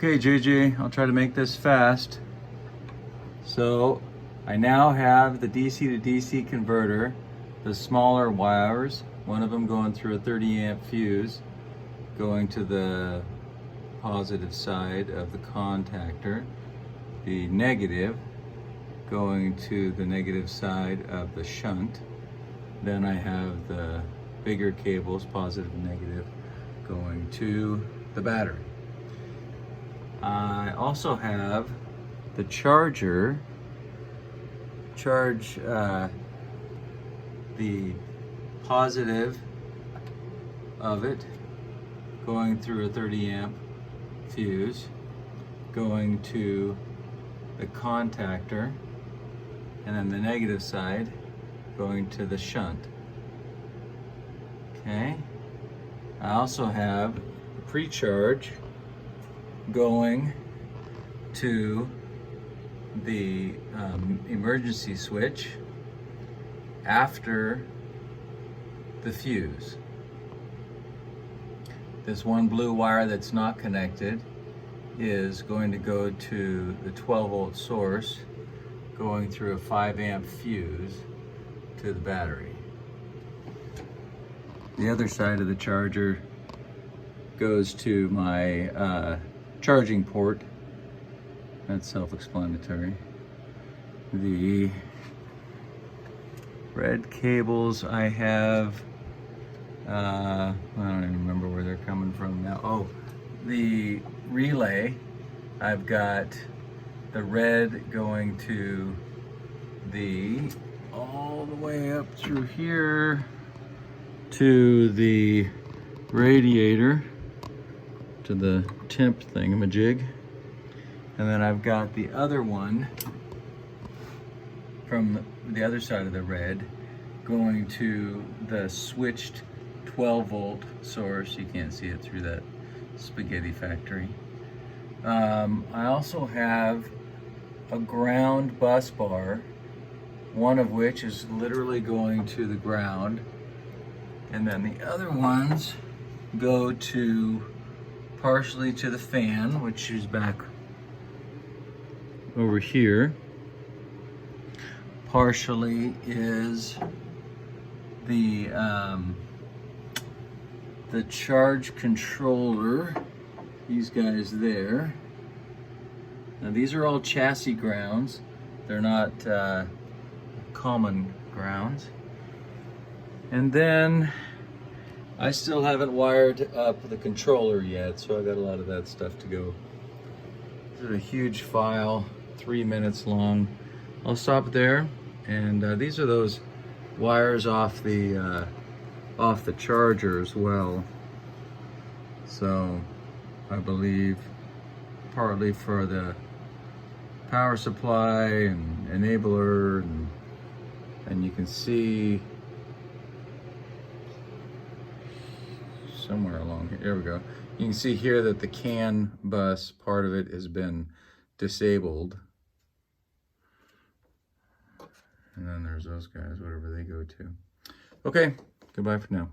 Okay, JJ, I'll try to make this fast. So I now have the DC to DC converter, the smaller wires, one of them going through a 30 amp fuse, going to the positive side of the contactor, the negative going to the negative side of the shunt. Then I have the bigger cables, positive and negative, going to the battery. I also have the charger charge the positive of it going through a 30 amp fuse, going to the contactor, and then the negative side going to the shunt. Okay. I also have a pre-charge going to the emergency switch after the fuse. This one blue wire that's not connected is going to go to the 12 volt source going through a 5 amp fuse to the battery. The other side of the charger goes to my charging port. That's self-explanatory. The red cables I have, I don't even remember where they're coming from now. Oh, the relay, I've got the red going to the, all the way up through here to the radiator, to the temp thingamajig. And then I've got the other one from the other side of the red going to the switched 12 volt source. You can't see it through that spaghetti factory. I also have a ground bus bar, one of which is literally going to the ground, and then the other ones go to partially to the fan, which is back over here. Partially is the charge controller, these guys there. Now these are all chassis grounds. They're not common grounds. And then I still haven't wired up the controller yet, so I got a lot of that stuff to go. This is a huge file, 3 minutes long. I'll stop there, and these are those wires off the charger as well. So I believe partly for the power supply and enabler, and you can see somewhere along here, there we go. You can see here that the CAN bus, part of it has been disabled. And then there's those guys, whatever they go to. Okay, goodbye for now.